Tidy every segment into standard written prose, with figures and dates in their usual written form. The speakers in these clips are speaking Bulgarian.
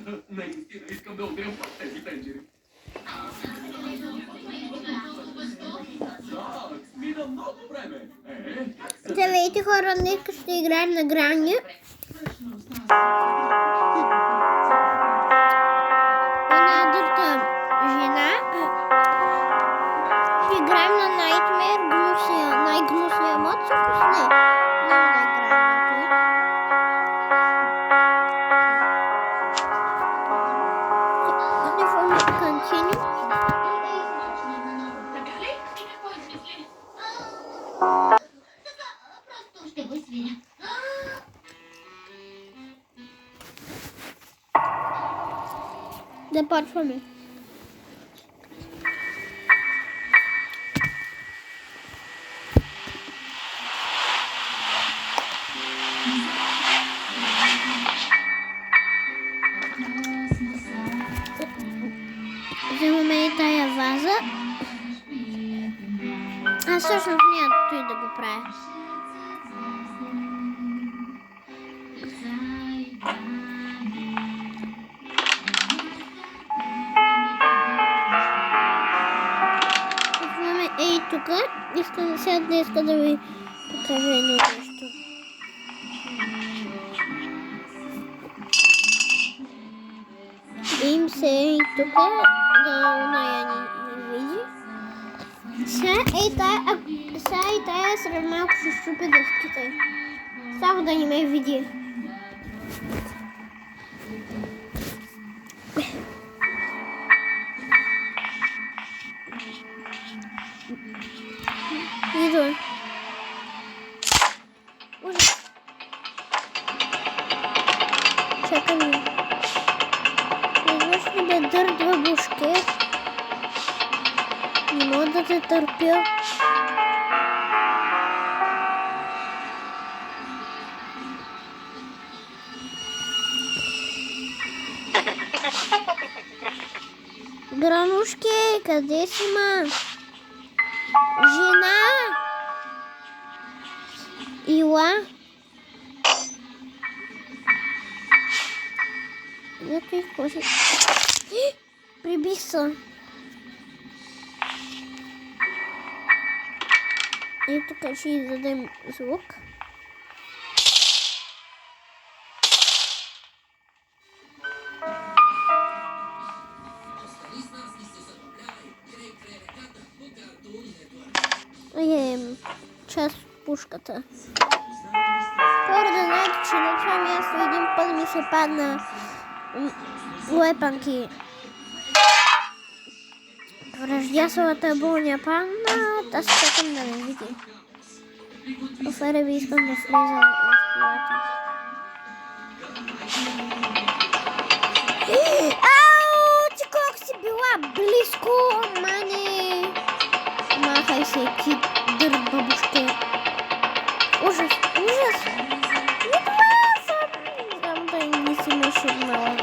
Наистина искам да удрям в тези тенджери. Так, мина много време. Здравейте хора, днес ще играем на грани. Една дърта жена. Ще играем на Nightmare, най-гнусния мод. Всъщност не. Няма да играем на той. Телефон continue. Ще го свиря. Да почваме. Вземаме и тая ваза. Аз всъщност няма той да го правя. Имаме ей тук. Искам сега днес да ви покажа едно нещо. Им се ей тук да оная ни види. Сега и тая сред малко ще щупи дъските. Само да не ме види. Идва. Ужас. Чакай ми. Извърши да дърдва бушке. Не мога да те търпя. Гранушки, къде си, ма? Жена! Ила! Ето и какво си... Прибих се. И тук ще издадем звук. Част от пушката. Първо да знаете, че на това място един път ми се падна лепанки. Връждясалата болня падна, аз чакам да ме види. Офере ви искам да влизам в колата. Ау, ти колко си била близко, мане! Махай се, ти дърт бабушке. Ужас, ужас! Не това съм! Знам да не си ме шурнала.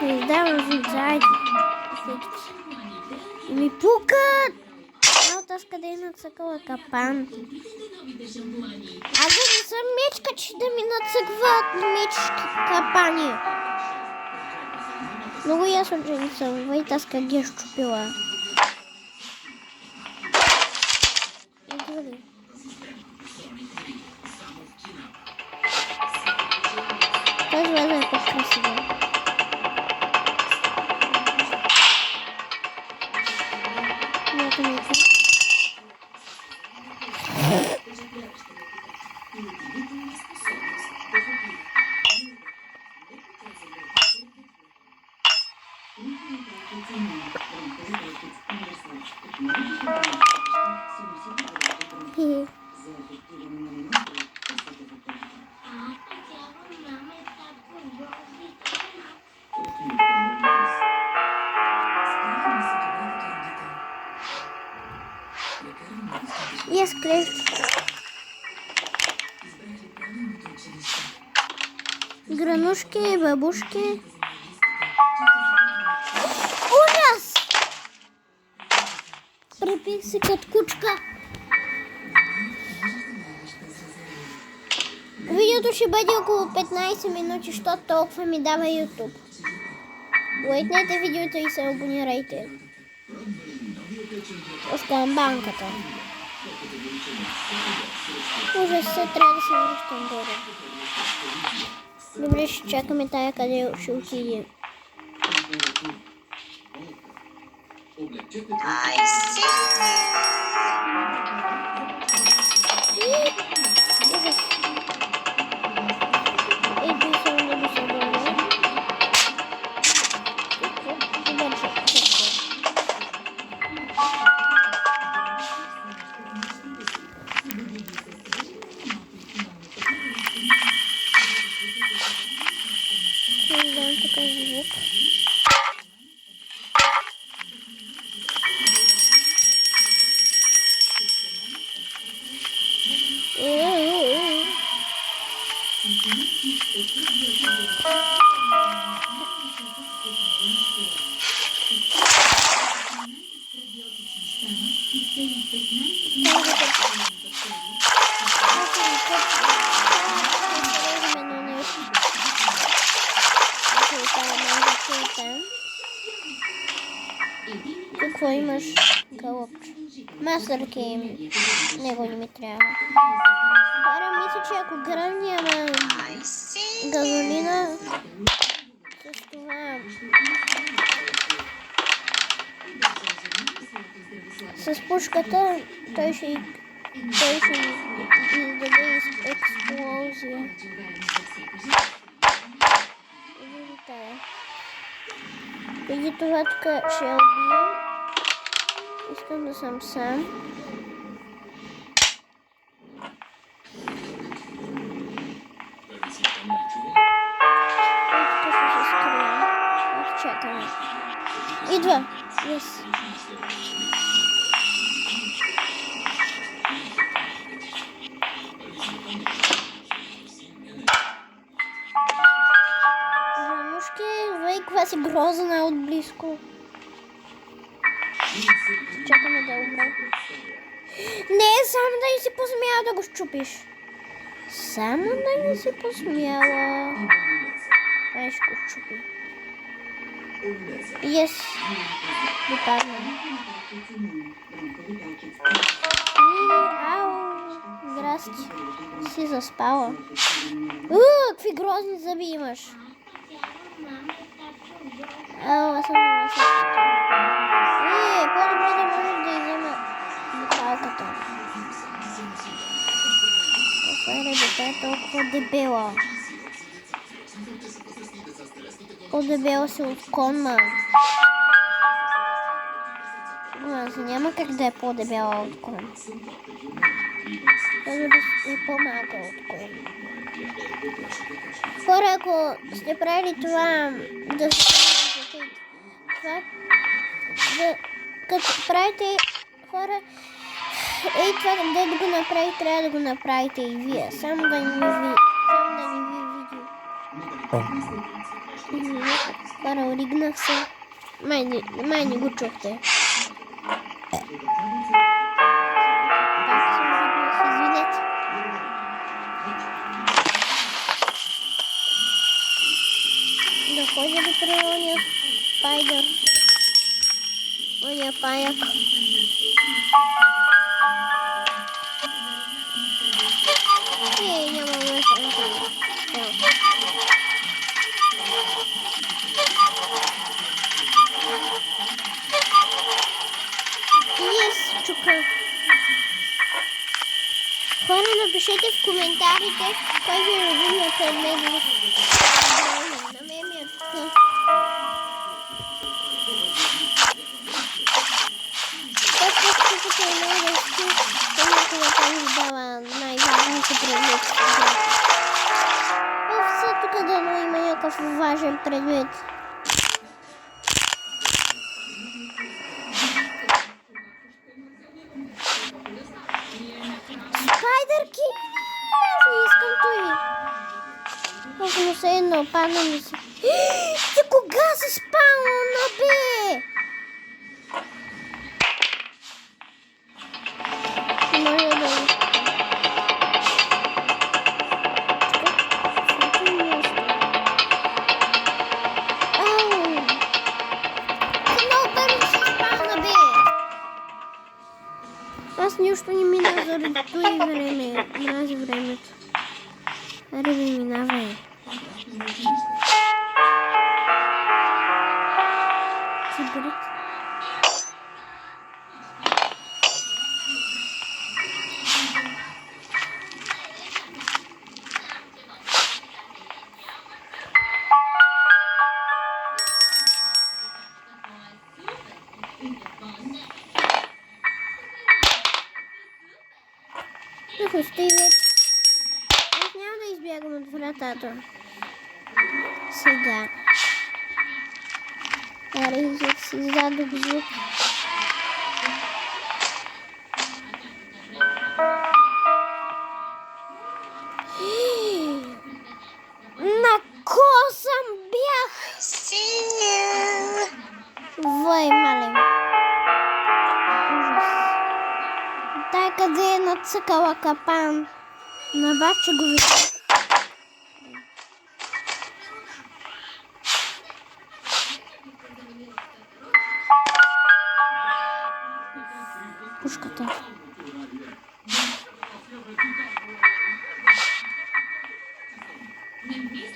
Не издавам звук заеди. И ми пукат! Аз къде е нацъкала капан. Аз не съм мечка, че да ми нацъкват мечки капани. Много ясно, че не съм. Вай, аз как ги е щупила. Тази ваза е по-красива. Нека ми е. Я склею. Гранушки, бабушки. Ужас! Припих се като кучка. Видя Видеото ще бъде около 15 минути, защото толкова ми дава YouTube. Лайкнете видеото и се абонирайте. Оставам банката. Ужас, се трябва да се връщам горе. Добре, ще чакаме тая къде ще отиде. I see. Ужас. Ето и само да го събавя. Добре, чакай. Дам такъв звук. Какво имаш? Кълъпче. Масърки им. Него не ми трябва. Хора, мисля, че ако гръмнем газолина с това с пушката, той ще издаде експлозия. Преди това тук ще я убия. Искам да съм сам. И тук ще се скрия. Ах, чакаме. Идва! Yes. Каква си грозна от близко. Чакаме да умре. Не, само да не си посмяла да го щупиш. Само да не си посмяла. Ай, ще го щупи. Yes. Допадна. Ау. Здрасти. Си заспала. Какви грозни зъби имаш. Аз съм на същата. По-добре да можеш да иззема буталката. Това е дете толкова дебела. По-дебела си от конма. Няма как да е по-дебела от кон. Трябва да е по-малка от кон. Хора, ако сте правили това, като правите хора, това къде да го направи, трябва да го направите и вие. Само да не ви види. Хора, оригнах се. Май не го чухте. Извинете. Да ходя да при ония спайдър. Ония паяк. Няма место. Yes, чука. Хора, напишете в коментарите кой ви е любимият предмет. На мен ми е тук. Най-важните предмети. Все тук дано има някакъв важен предмет. Спайдърки! Аз не искам той. Аз му се едно, падна ми се. Ти кога си спална, бе? Може да... Ryby mi nawej. Hybryd. Wypuściłeś. Jak miał dojść biegł od wrota, to syga. Ale jest zjadł brzuch. Na kosam bieg. Woj, malej. Tak, kiedy je nacykała kapan. Na baczy go Puszka też.